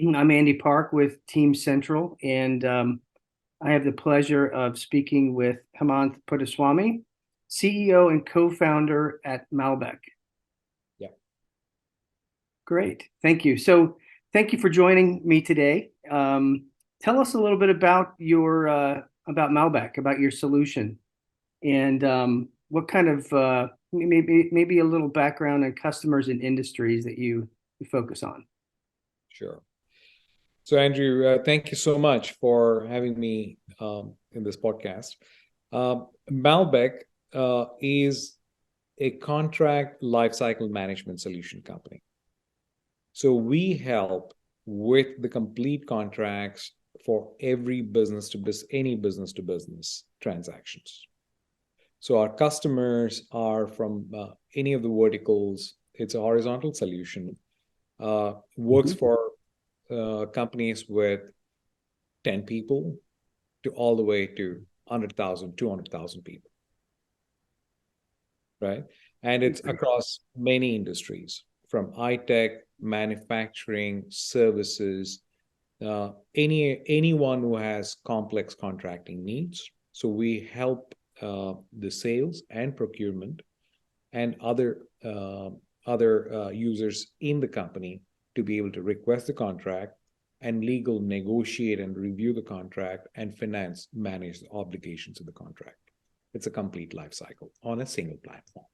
I'm Andy Park with Team Central, and I have the pleasure of speaking with Hemanth Puttaswamy, CEO and co-founder at Malbek. Yeah. Great, thank you. So, thank you for joining me today. Tell us a little bit about your about Malbek, about your solution, and what kind of maybe a little background on customers and industries that you focus on. Sure. So, Andrew, thank you so much for having me in this podcast. Malbek is a contract lifecycle management solution company. So we help with the complete contracts for every any business to business transactions. So our customers are from any of the verticals. It's a horizontal solution. Works for companies with 10 people to all the way to 100,000, 200,000 people, right? And it's across many industries, from high-tech, manufacturing, services, anyone who has complex contracting needs. So we help the sales and procurement and other users in the company to be able to request the contract, and legal negotiate and review the contract, and finance manage the obligations of the contract. It's a complete life cycle on a single platform.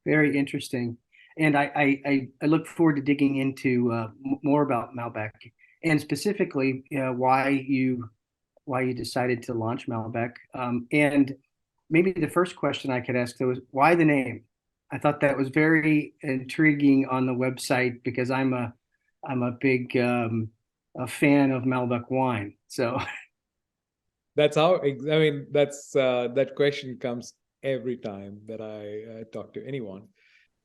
Very interesting. And I look forward to digging into more about Malbek, and specifically why you decided to launch Malbek. And maybe the first question I could ask, though, is why the name? I thought that was very intriguing on the website, because I'm a big a fan of Malbec wine. So that's how, I mean, that question comes every time that I talk to anyone.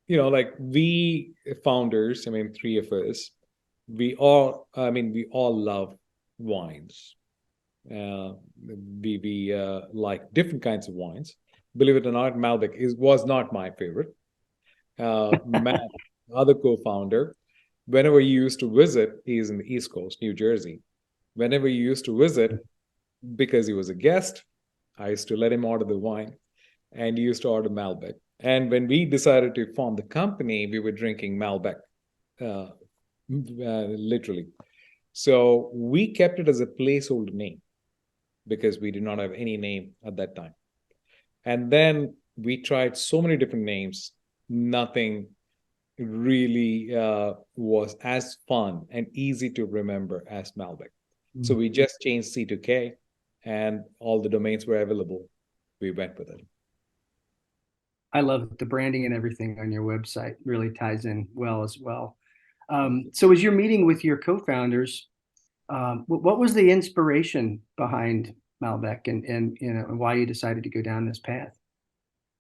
Like we founders, I mean, three of us, we all love wines. We like different kinds of wines. Believe it or not, Malbec was not my favorite. Matt, other co-founder, whenever you used to visit, he's in the East Coast, New Jersey. Whenever you used to visit, because he was a guest, I used to let him order the wine, and he used to order Malbec. And when we decided to form the company, we were drinking Malbec, literally. So we kept it as a placeholder name because we did not have any name at that time. And then we tried so many different names. Nothing really was as fun and easy to remember as Malbec. So we just changed C to K, and all the domains were available. We went with it. I love the branding and everything on your website. Really ties in well as well. So as you're meeting with your co-founders, what was the inspiration behind Malbec, and why you decided to go down this path?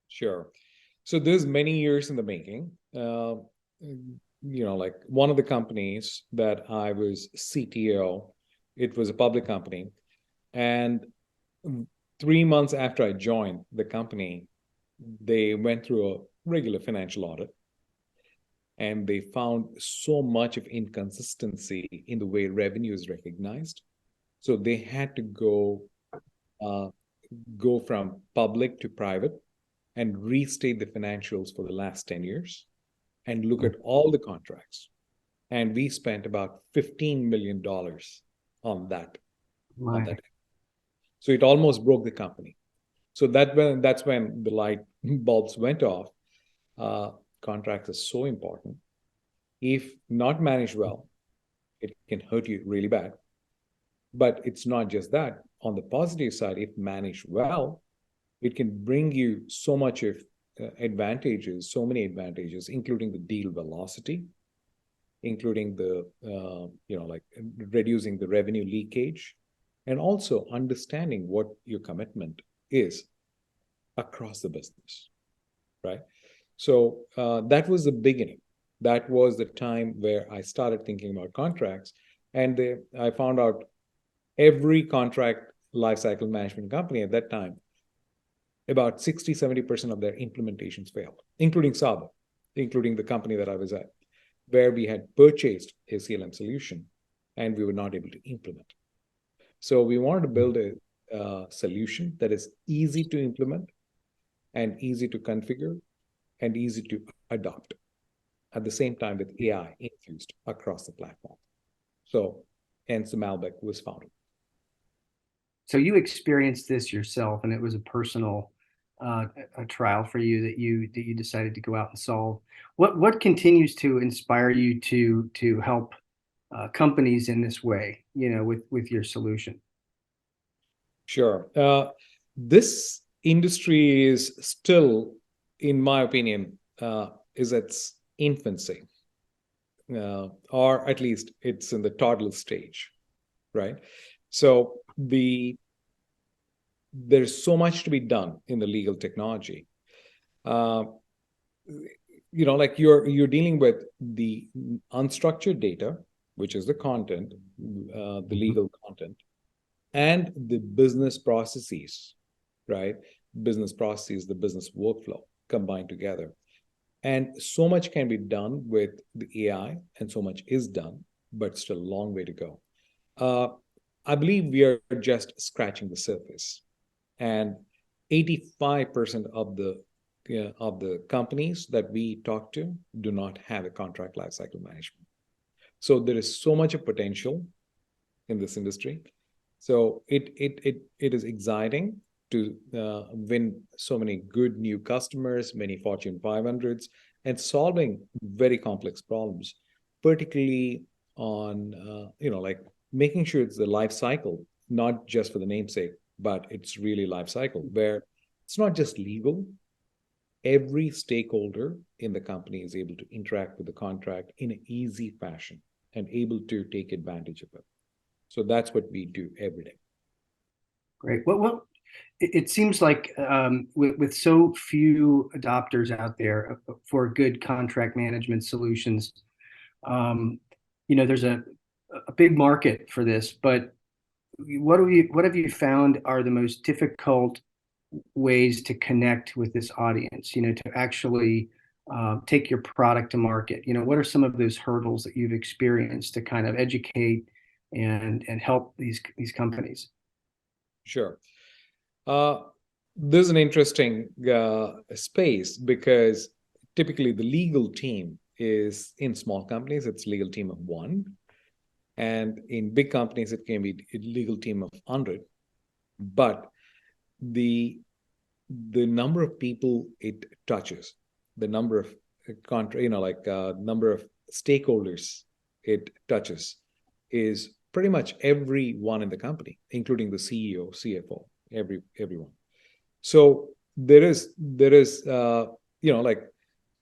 Sure. So there's many years in the making. Like one of the companies that I was CTO, it was a public company. And 3 months after I joined the company, they went through a regular financial audit, and they found so much of inconsistency in the way revenue is recognized. So they had to go from public to private and restate the financials for the last 10 years and look at all the contracts. And we spent about $15 million on that. So it almost broke the company. So that's when the light bulbs went off. Contracts are so important. If not managed well, it can hurt you really bad. But it's not just that. On the positive side, if managed well, it can bring you so much of advantages, so many advantages, including the deal velocity, including the, like reducing the revenue leakage, and also understanding what your commitment is across the business, right? So that was the beginning. That was the time where I started thinking about contracts. And I found out every contract lifecycle management company at that time, about 60-70% of their implementations failed, including Saba, including the company that I was at. where we had purchased a CLM solution and we were not able to implement. So we wanted to build a solution that is easy to implement and easy to configure and easy to adopt at the same time with AI infused across the platform. So hence the Malbek was founded. So you experienced this yourself, and it was a personal a trial for you that you decided to go out and solve. What continues to inspire you to help companies in this way, with your solution? Sure. This industry is still, in my opinion, is its infancy, or at least it's in the toddler stage, right? So there's so much to be done in the legal technology. Like you're dealing with the unstructured data, which is the content, the legal content, and the business processes, right? Business processes, the business workflow combined together. And so much can be done with the AI, and so much is done, but still a long way to go. I believe we are just scratching the surface. And 85% of the companies that we talk to do not have a contract lifecycle management. So there is so much of potential in this industry. So it is exciting to win so many good new customers, many Fortune 500s, and solving very complex problems, particularly on like making sure it's the life cycle, not just for the namesake, but it's really life cycle, where it's not just legal. Every stakeholder in the company is able to interact with the contract in an easy fashion and able to take advantage of it. So that's what we do every day. Great. Well, it seems like with so few adopters out there for good contract management solutions, there's a big market for this. But what have you found are the most difficult ways to connect with this audience? To actually take your product to market. What are some of those hurdles that you've experienced to kind of educate and help these companies? Sure. This is an interesting space because typically the legal team is in small companies, it's a legal team of one. And in big companies, it can be a legal team of 100. But the number of people it touches, the number of number of stakeholders it touches is pretty much everyone in the company, including the CEO, CFO, everyone. So there is like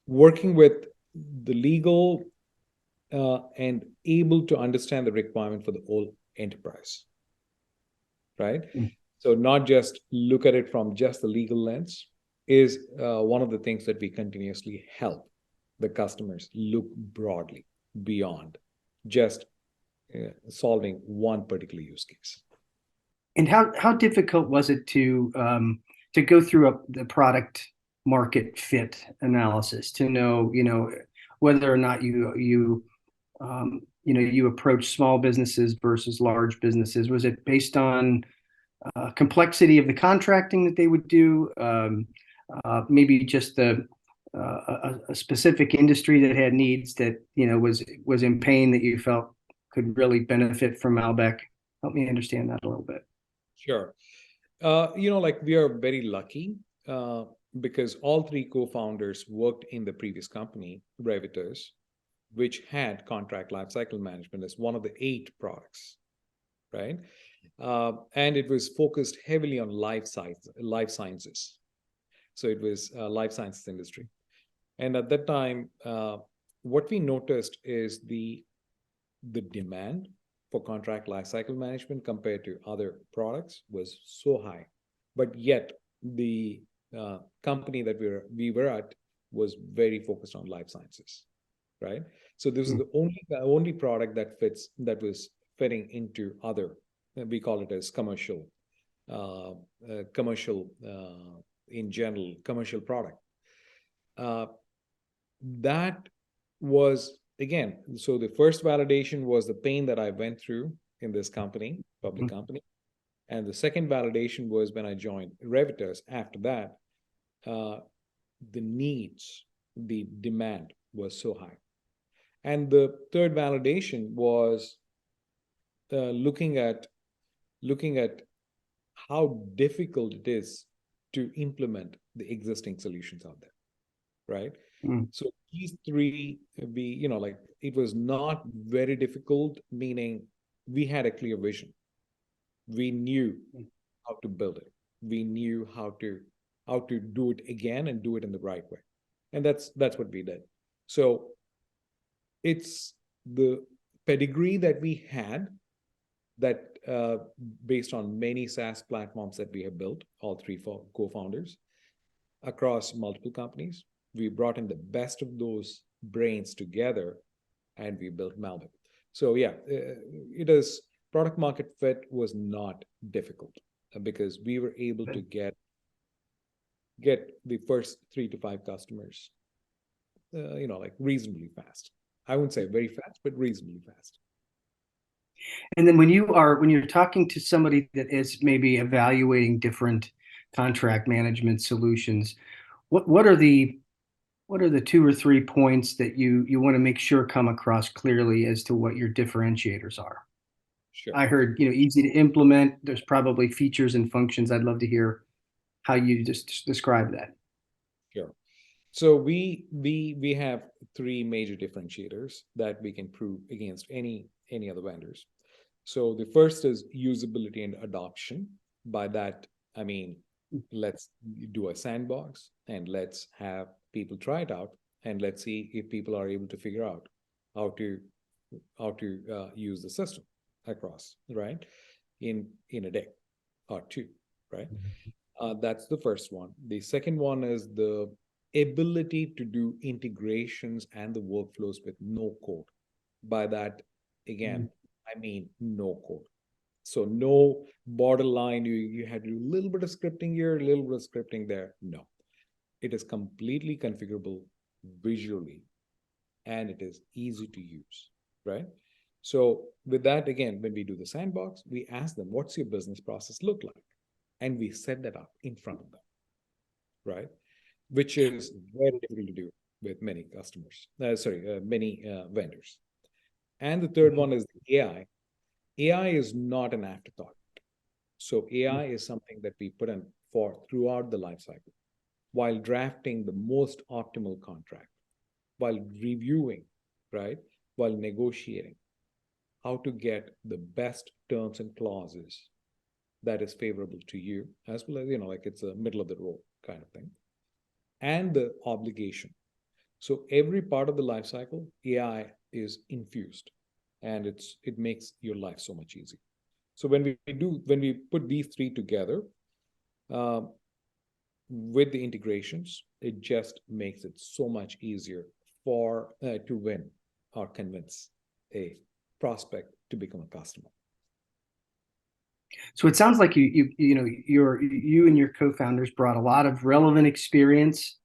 working with the legal and able to understand the requirement for the whole enterprise, right? So not just look at it from just the legal lens is one of the things that we continuously help the customers look broadly beyond just solving one particular use case. And how difficult was it to go through the product market fit analysis to know whether or not you approach small businesses versus large businesses? Was it based on complexity of the contracting that they would do, maybe just a specific industry that had needs that was in pain that you felt could really benefit from Malbek? Help me understand that a little bit. Sure. Like we are very lucky because all three co-founders worked in the previous company, Revitas, which had contract lifecycle management as one of the 8 products, right? And it was focused heavily on life sciences. So it was life sciences industry. And at that time, what we noticed is the demand for contract lifecycle management compared to other products was so high, but yet the company that we were at was very focused on life sciences, right? So this is the only product that was fitting into other. We call it as commercial in general, commercial product. That was again, so the first validation was the pain that I went through in this company, public Mm-hmm. company. And the second validation was when I joined Revitas. After that, the needs, the demand was so high. And the third validation was looking at how difficult it is to implement the existing solutions out there, right? Mm-hmm. So these three, like it was not very difficult, meaning we had a clear vision. We knew how to build it. We knew how to do it again and do it in the right way. And that's what we did. So it's the pedigree that we had that based on many SaaS platforms that we have built, all three co-founders across multiple companies. We brought in the best of those brains together and we built Malbek. So yeah, it is product market fit was not difficult because we were able to get the first 3 to 5 customers, like reasonably fast. I wouldn't say very fast, but reasonably fast. And then when you're talking to somebody that is maybe evaluating different contract management solutions, what are the 2 or 3 points that you want to make sure come across clearly as to what your differentiators are? Sure. I heard, easy to implement. There's probably features and functions. I'd love to hear how you just describe that. Sure. So we have 3 major differentiators that we can prove against any other vendors. So the first is usability and adoption. By that, I mean, let's do a sandbox and let's have people try it out and let's see if people are able to figure out how to use the system across, right? In a day or 2, right? That's the first one. The second one is the ability to do integrations and the workflows with no code. By that, again, I mean no code. So no borderline, you had to do a little bit of scripting here, a little bit of scripting there. No, it is completely configurable visually and it is easy to use, right? So with that, again, when we do the sandbox, we ask them, what's your business process look like? And we set that up in front of them, right? Which is very difficult to do with many customers, many vendors. And the third one is the AI. AI is not an afterthought. So AI is something that we put in for throughout the life cycle, while drafting the most optimal contract, while reviewing, right? While negotiating how to get the best terms and clauses that is favorable to you, as well as, like it's a middle of the road kind of thing. And the obligation. So every part of the life cycle, AI is infused and it makes your life so much easier. So when we put these 3 together, with the integrations, it just makes it so much easier to win or convince a prospect to become a customer. So it sounds like you and your co-founders brought a lot of relevant experience.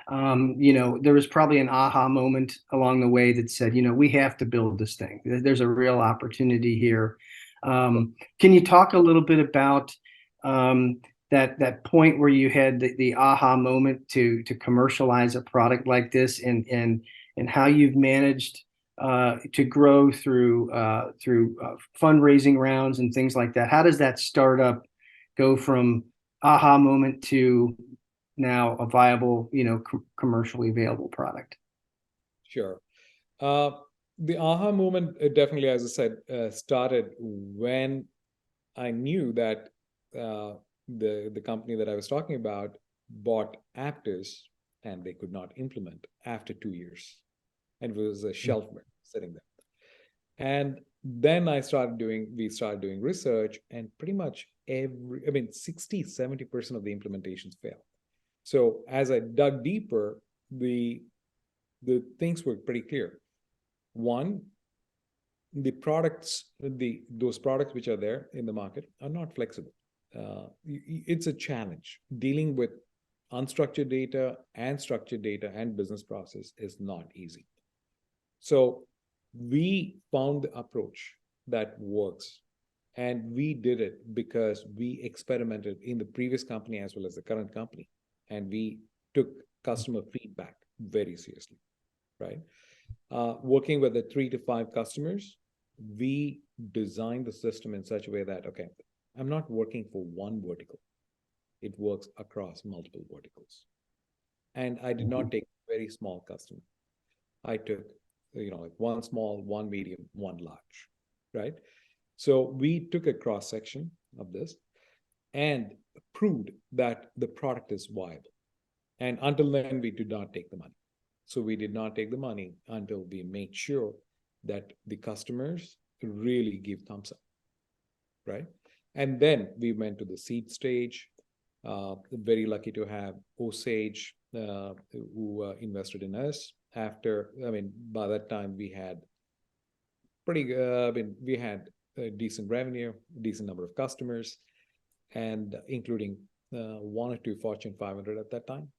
There was probably an aha moment along the way that said, we have to build this thing. There's a real opportunity here. Can you talk a little bit about that point where you had the aha moment to commercialize a product like this, and how you've managed to grow through fundraising rounds and things like that? How does that startup go from aha moment to now a viable, commercially available product? Sure. The aha moment definitely, as I said, started when I knew that the company that I was talking about bought Aptus and they could not implement after 2 years. And it was a shelfware sitting there. And then we started doing research, and pretty much 60-70% of the implementations fail. So as I dug deeper, the things were pretty clear. One, those products which are there in the market are not flexible. It's a challenge. Dealing with unstructured data and structured data and business process is not easy. So we found the approach that works. And we did it because we experimented in the previous company as well as the current company. And we took customer feedback very seriously, right? Working with the 3 to 5 customers, we designed the system in such a way that, okay, I'm not working for one vertical. It works across multiple verticals. And I did not take a very small customer. I took, like one small, one medium, one large, right? So we took a cross section of this and proved that the product is viable. And until then, we did not take the money. So we did not take the money until we made sure that the customers really give thumbs up, right? And then we went to the seed stage. Very lucky to have Osage, who invested in us. By that time we had we had a decent revenue, decent number of customers, and including 1 or 2 Fortune 500 at that time.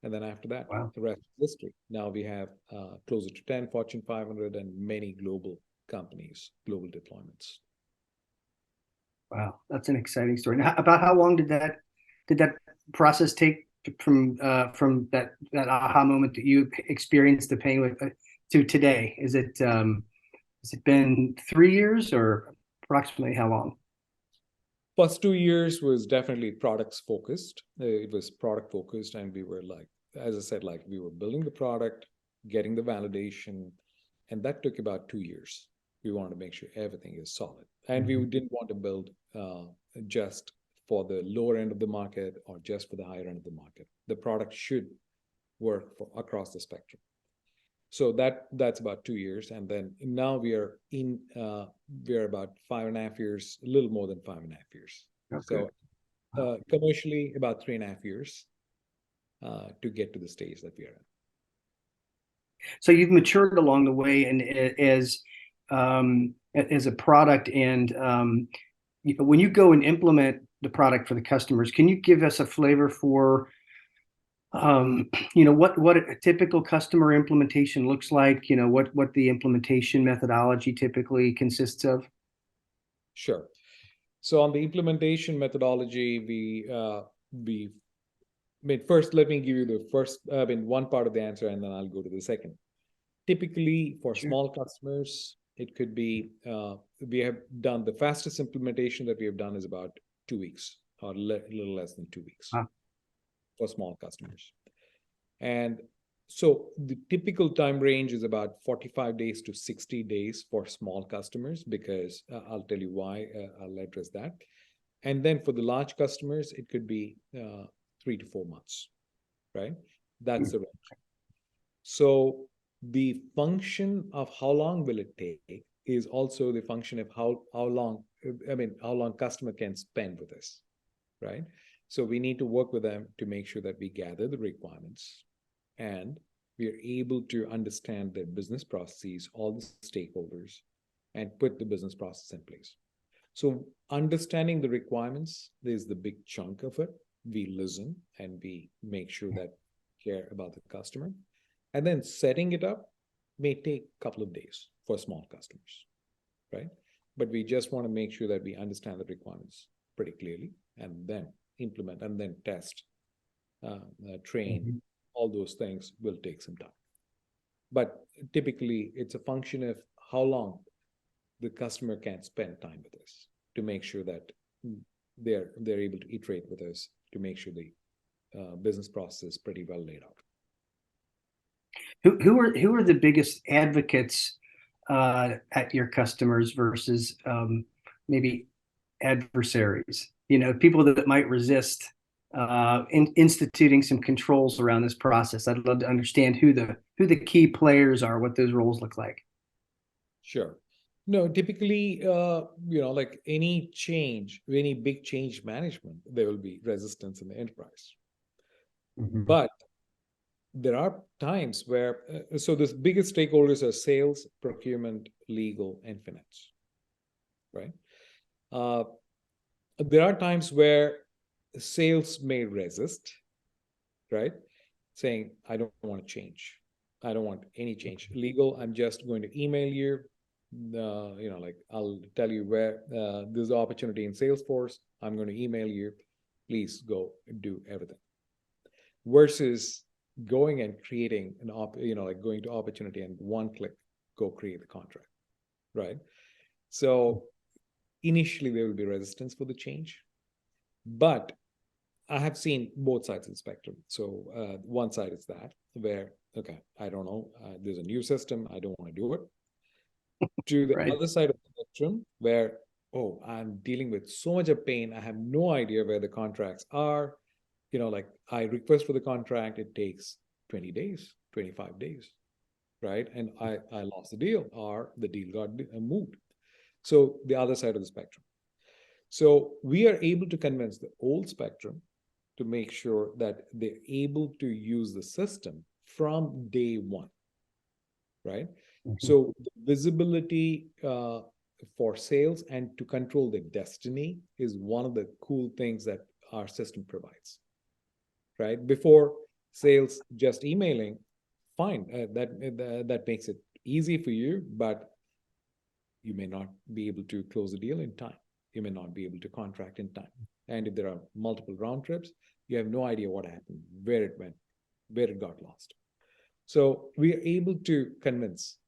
And then after that, Wow. the rest is history. Now we have closer to 10 Fortune 500 and many global companies, global deployments. Wow, that's an exciting story. Now, about how long did that process take from that aha moment that you experienced the pain with to today? Has it been 3 years or approximately how long? First 2 years was definitely products focused. It was product focused, and we were like, as I said, like we were building the product, getting the validation, and that took about 2 years. We wanted to make sure everything is solid, and we didn't want to build just for the lower end of the market or just for the higher end of the market. The product should work across the spectrum. So that's about 2 years, and then now we're about 5.5 years, a little more than 5.5 years. Okay. So commercially, about 3.5 years to get to the stage that we are in. So you've matured along the way, and as a product, and when you go and implement the product for the customers, can you give us a flavor for what a typical customer implementation looks like? What the implementation methodology typically consists of? Sure. So on the implementation methodology, first let me give you one part of the answer, and then I'll go to the second. Typically, for small customers, it could be we have done the fastest implementation that we have done is about 2 weeks or a little less than 2 weeks. For small customers. And so the typical time range is about 45 days to 60 days for small customers, because I'll tell you why. I'll address that. And then for the large customers, it could be 3 to 4 months, right? That's the range. So the function of how long will it take is also the function of how long customer can spend with us, right? So we need to work with them to make sure that we gather the requirements and we are able to understand their business processes, all the stakeholders, and put the business process in place. So understanding the requirements is the big chunk of it. We listen and we make sure that we care about the customer. And then setting it up may take a couple of days for small customers, right? But we just want to make sure that we understand the requirements pretty clearly and then implement and then test, train, all those things will take some time. But typically, it's a function of how long the customer can spend time with us to make sure that they're able to iterate with us to make sure the business process is pretty well laid out. Who are the biggest advocates at your customers versus maybe adversaries? People that might resist instituting some controls around this process. I'd love to understand who the key players are, what those roles look like. Sure. No, typically, like any big change management, there will be resistance in the enterprise. But there are times where, so the biggest stakeholders are sales, procurement, legal, and finance, right? There are times where sales may resist, right? Saying, I don't want to change. I don't want any change. Legal, I'm just going to email you. Like I'll tell you where there's an opportunity in Salesforce. I'm going to email you. Please go do everything. Versus going and creating like going to opportunity and one click, go create the contract, right? So initially there will be resistance for the change, but I have seen both sides of the spectrum. So one side is that where, okay, I don't know, there's a new system, I don't want to do it. To the Right. other side of the spectrum where, oh, I'm dealing with so much of pain, I have no idea where the contracts are. Like I request for the contract, it takes 20 days, 25 days, right? And I lost the deal or the deal got moved. So the other side of the spectrum. So we are able to convince the old spectrum to make sure that they're able to use the system from day one, right? Mhm. So the visibility for sales and to control their destiny is one of the cool things that our system provides, right? Before sales just emailing, fine, that makes it easy for you, but you may not be able to close the deal in time. You may not be able to contract in time. And if there are multiple round trips, you have no idea what happened, where it went, where it got lost. So we are able to convince,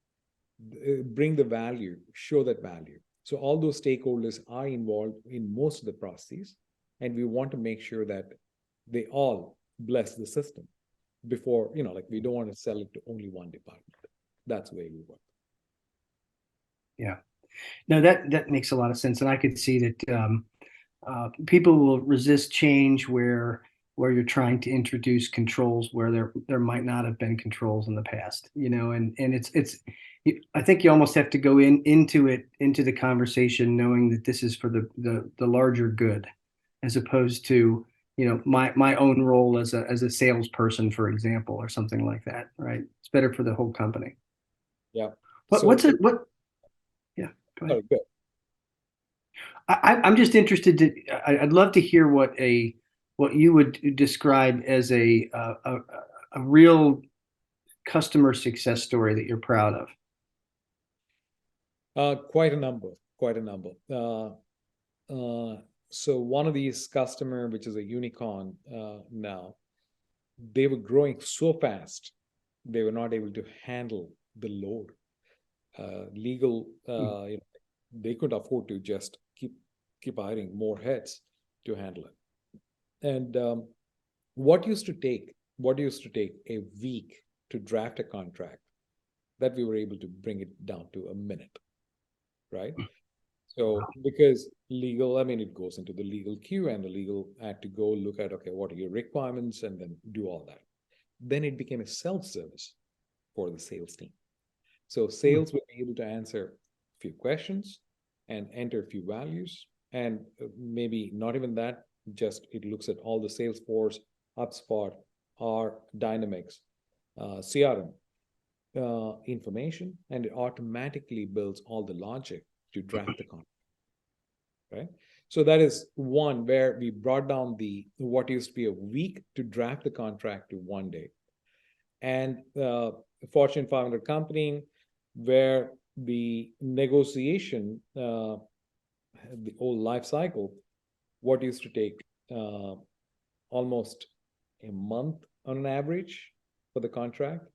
bring the value, show that value. So all those stakeholders are involved in most of the processes, and we want to make sure that they all bless the system before, like we don't want to sell it to only one department. That's the way we work. Yeah. No, that makes a lot of sense, and I could see that people will resist change where you're trying to introduce controls where there might not have been controls in the past, and it's I think you almost have to go into the conversation knowing that this is for the larger good, as opposed to my own role as a salesperson, for example, or something like that, right? It's better for the whole company. Yeah. But So, what's it what yeah, go ahead. sorry, good. I'm just interested to. I'd love to hear what you would describe as a real customer success story that you're proud of. Quite a number, quite a number. So one of these customer, which is a unicorn now, they were growing so fast, they were not able to handle the load. Legal, they couldn't afford to just keep hiring more heads to handle it. And what used to take a week to draft a contract, that we were able to bring it down to a minute, right? So because legal, I mean, it goes into the legal queue and the legal had to go look at, okay, what are your requirements and then do all that. Then it became a self-service for the sales team. So sales were able to answer a few questions and enter a few values. And maybe not even that, just it looks at all the Salesforce, HubSpot, or Dynamics, CRM information, and it automatically builds all the logic to draft the contract, right? So that is one where we brought down the what used to be a week to draft the contract to 1 day. And Fortune 500 company where the negotiation, the whole life cycle, what used to take almost a month on an average for the contract,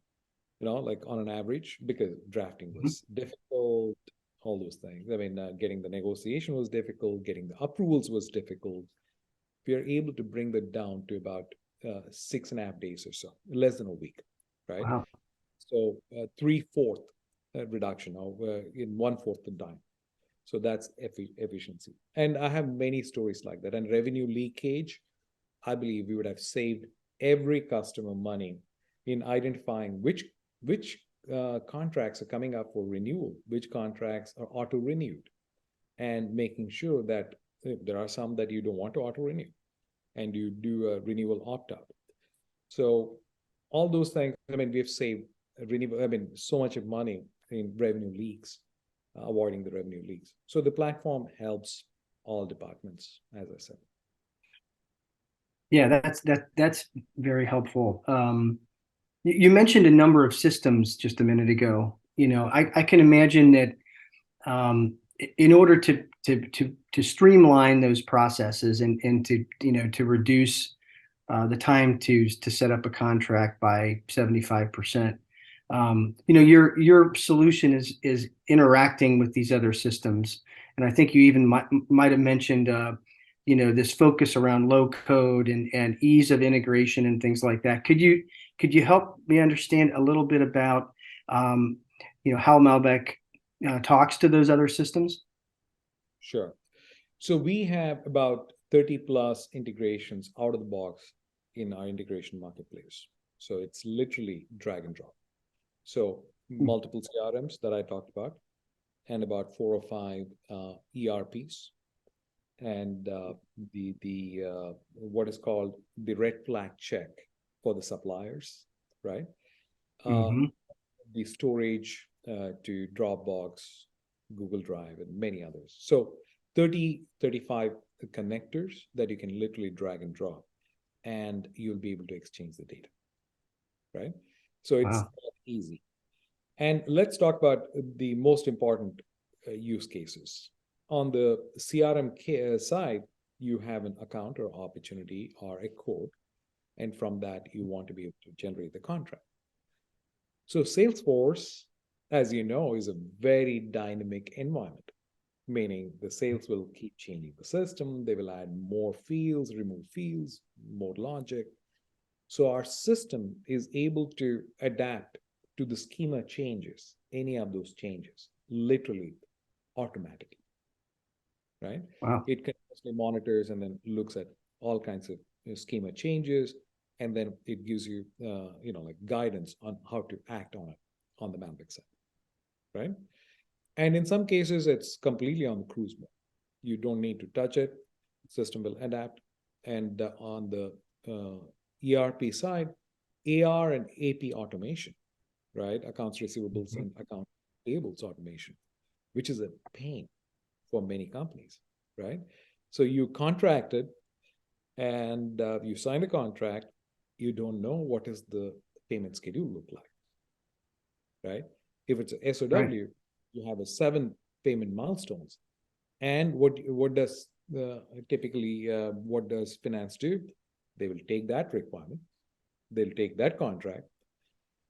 like on an average, because drafting was difficult, all those things. I mean, getting the negotiation was difficult, getting the approvals was difficult. We are able to bring that down to about 6.5 days or so, less than a week, right? Wow. So 3/4 reduction, or in 1/4 the time. So that's efficiency. And I have many stories like that. And revenue leakage, I believe we would have saved every customer money in identifying which contracts are coming up for renewal, which contracts are auto renewed, and making sure that there are some that you don't want to auto renew, and you do a renewal opt out. So all those things, I mean, we have saved renewal, I mean, so much of money in revenue leaks, avoiding the revenue leaks. So the platform helps all departments, as I said. Yeah, that's very helpful. You mentioned a number of systems just a minute ago. I can imagine that in order to streamline those processes and to reduce the time to set up a contract by 75%. Your solution is interacting with these other systems, and I think you even might have mentioned this focus around low code and ease of integration and things like that. Could you help me understand a little bit about how Malbec talks to those other systems? Sure. So we have about 30 plus integrations out of the box in our integration marketplace. So it's literally drag and drop. So multiple CRMs that I talked about, and about 4 or 5 ERPs, and the what is called the red flag check for the suppliers, right? Mm-hmm. The storage to Dropbox, Google Drive, and many others. So 30, 35 connectors that you can literally drag and drop, and you'll be able to exchange the data, right? So it's Wow. easy. And let's talk about the most important use cases. On the CRM side, you have an account or opportunity or a code, and from that, you want to be able to generate the contract. So Salesforce, as you know, is a very dynamic environment, meaning the sales will keep changing the system. They will add more fields, remove fields, more logic. So our system is able to adapt to the schema changes, any of those changes, literally automatically, right? Wow. It continuously monitors and then looks at all kinds of schema changes, and then it gives you, like guidance on how to act on it on the Malbek side, right? And in some cases, it's completely on the cruise mode. You don't need to touch it. The system will adapt. And on the ERP side, AR and AP automation, right? Accounts receivables Mhm. and account payables automation, which is a pain for many companies, right? So you contracted and you signed a contract. You don't know what is the payment schedule look like, right? If it's a Right. SOW, you have a 7 payment milestones. And what does typically what does finance do? They will take that requirement, they'll take that contract,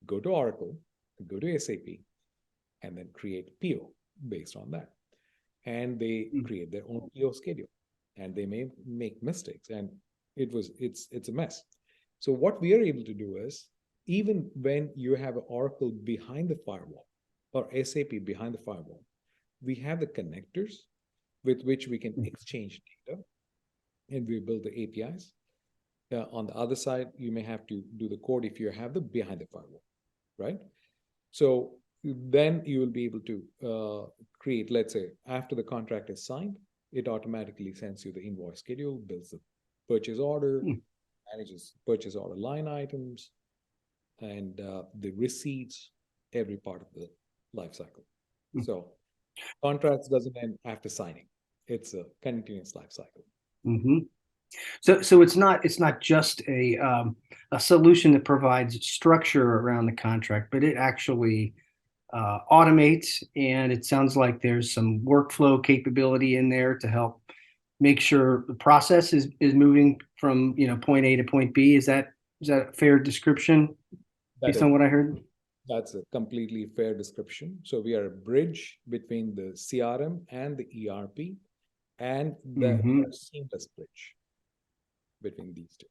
go to Oracle, go to SAP, and then create PO based on that. And they Mm. create their own PO schedule, and they may make mistakes, and it's a mess. So what we are able to do is, even when you have an Oracle behind the firewall or SAP behind the firewall, we have the connectors with which we can exchange data, and we build the APIs. On the other side, you may have to do the code if you have the behind the firewall, right? So then you will be able to create, let's say, after the contract is signed, it automatically sends you the invoice schedule, builds the purchase order, Mm. manages purchase order line items, and the receipts, every part of the life cycle. Mm. So contracts doesn't end after signing. It's a continuous life cycle. Mm-hmm. So it's not just a solution that provides structure around the contract, but it actually automates, and it sounds like there's some workflow capability in there to help make sure the process is moving from point A to point B. Is that a fair description That based on is, what I heard? that's a completely fair description. So we are a bridge between the CRM and the ERP, and we Mm-hmm. are a seamless bridge between these two.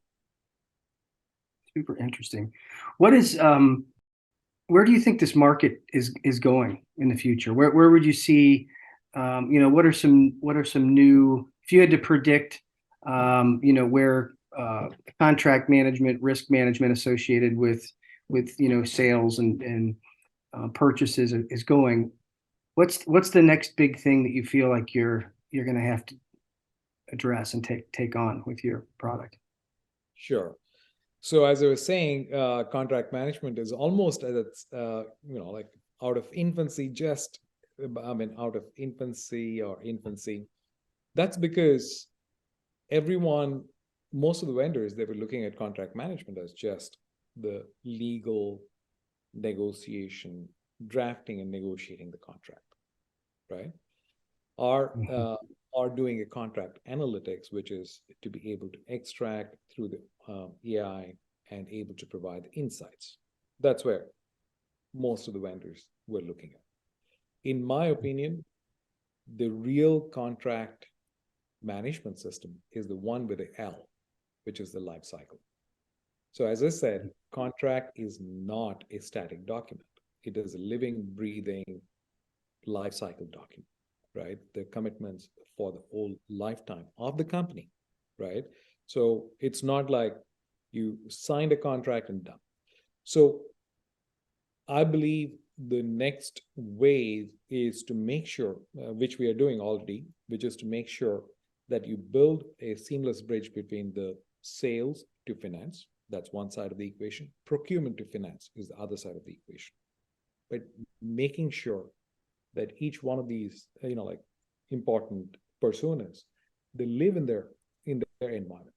Super interesting. What is where do you think this market is going in the future? Where would you see, what are some new, if you had to predict, where contract management, risk management associated with sales and purchases is going? What's the next big thing that you feel like you're going to have to address and take on with your product? Sure. So as I was saying, contract management is almost at its, like out of infancy, out of infancy or infancy. That's because everyone, most of the vendors, they were looking at contract management as just the legal negotiation, drafting and negotiating the contract, right? Are doing a contract analytics, which is to be able to extract through the AI and able to provide insights. That's where most of the vendors were looking at. In my opinion, the real contract management system is the one with the L, which is the life cycle. So as I said, contract is not a static document. It is a living, breathing life cycle document, right? The commitments for the whole lifetime of the company, right? So it's not like you signed a contract and done. So I believe the next wave is to make sure, which we are doing already, which is to make sure that you build a seamless bridge between the sales to finance. That's one side of the equation. Procurement to finance is the other side of the equation. But making sure that each one of these, like important personas, they live in their environment.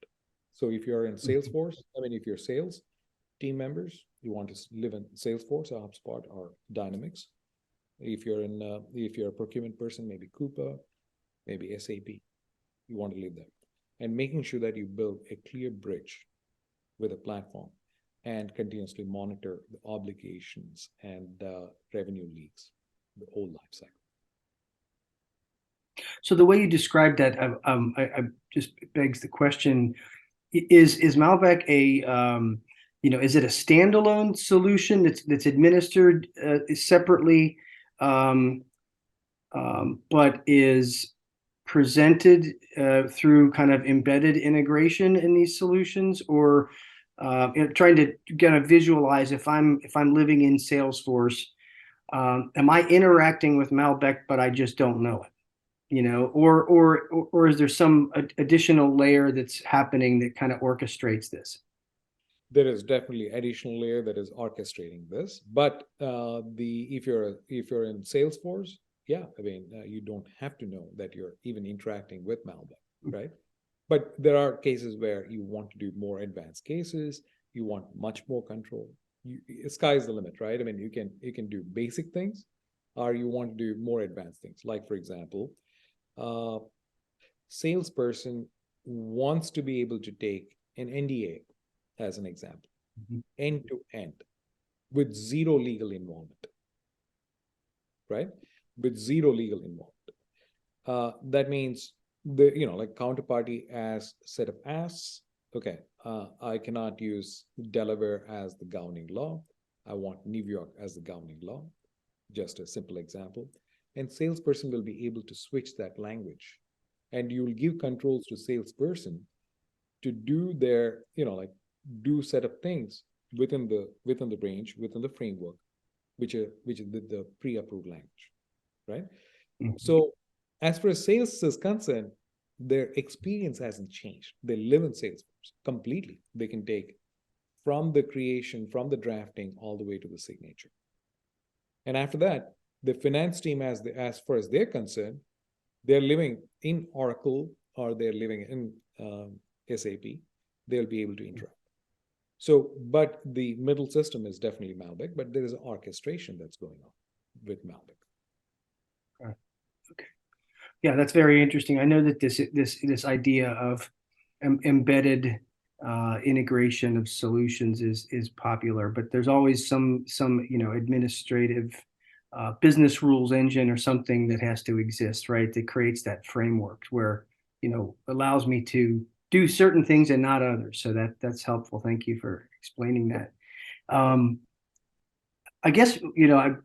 So if you're in Salesforce, if you're sales team members, you want to live in Salesforce or HubSpot or Dynamics. If you're a procurement person, maybe Coupa, maybe SAP, you want to live there. And making sure that you build a clear bridge with a platform and continuously monitor the obligations and revenue leaks, the whole life cycle. So the way you described that, I just begs the question: is Malbek is it a standalone solution that's administered separately, but is presented through kind of embedded integration in these solutions, or trying to kind of visualize if I'm living in Salesforce, am I interacting with Malbek but I just don't know it, or is there some additional layer that's happening that kind of orchestrates this? There is definitely additional layer that is orchestrating this, but if you're in Salesforce, yeah, you don't have to know that you're even interacting with Malbek, right? But there are cases where you want to do more advanced cases, you want much more control. Sky's the limit, right? You can do basic things, or you want to do more advanced things. Like, for example, salesperson wants to be able to take an NDA as an example, end to end, with zero legal involvement, right? With zero legal involvement. That means like counterparty as set of asks. Okay, I cannot use Delaware as the governing law. I want New York as the governing law. Just a simple example. And salesperson will be able to switch that language, and you will give controls to salesperson to do their, do set of things within the range, within the framework, which is the pre-approved language, right? Mm-hmm. So as far as sales is concerned, their experience hasn't changed. They live in Salesforce completely. They can take from the creation, from the drafting, all the way to the signature. And after that, the finance team, as far as they're concerned, they're living in Oracle or they're living in SAP. They'll be able to interact. So, but the middle system is definitely Malbek, but there is orchestration that's going on with Malbek. Okay. Yeah, that's very interesting. I know that this idea of embedded integration of solutions is popular, but there's always some administrative business rules engine or something that has to exist, right? That creates that framework where allows me to do certain things and not others. So that's helpful. Thank you for explaining that. I guess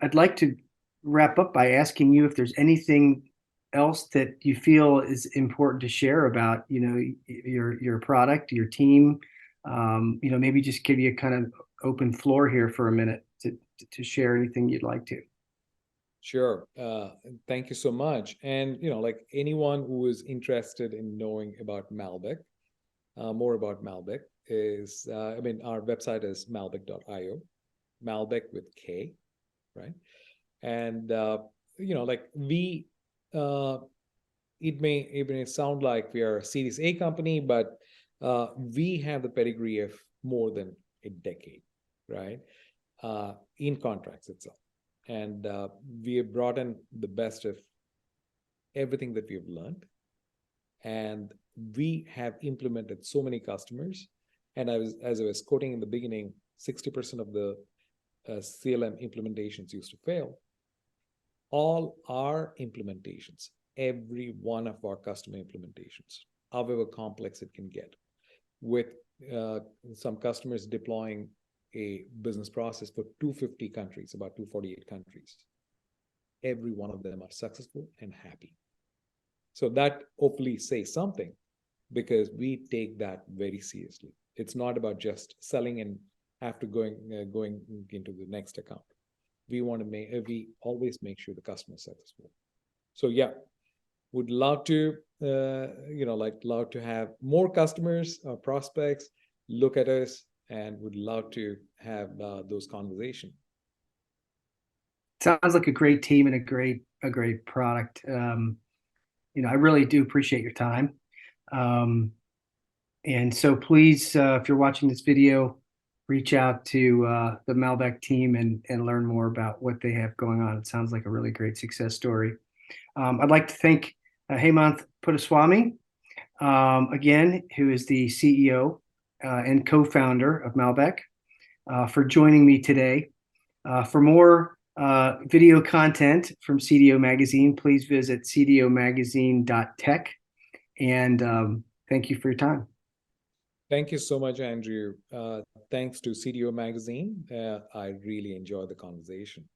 I'd like to wrap up by asking you if there's anything else that you feel is important to share about your product, your team. Maybe just give you a kind of open floor here for a minute to share anything you'd like to. Sure. Thank you so much. And like anyone who is interested in knowing about Malbek, more about Malbek is our website is malbek.io, Malbek with K, right? And we it may sound like we are a Series A company, but we have the pedigree of more than a decade. right? In contracts itself. And we have brought in the best of everything that we have learned. And we have implemented so many customers. And as I was quoting in the beginning, 60% of the CLM implementations used to fail. All our implementations, every one of our customer implementations, however complex it can get, with some customers deploying a business process for 250 countries, about 248 countries, every one of them are successful and happy. So that hopefully says something, because we take that very seriously. It's not about just selling and after going into the next account. We always make sure the customer is successful. So yeah, would love to love to have more customers or prospects look at us, and would love to have those conversations. Sounds like a great team and a great product. I really do appreciate your time. And so please, if you're watching this video, reach out to the Malbek team and learn more about what they have going on. It sounds like a really great success story. I'd like to thank Hemanth Puttaswamy, again, who is the CEO and co-founder of Malbek, for joining me today. For more video content from CDO Magazine, please visit cdomagazine.tech. And thank you for your time. Thank you so much, Andrew. Thanks to CDO Magazine. I really enjoyed the conversation.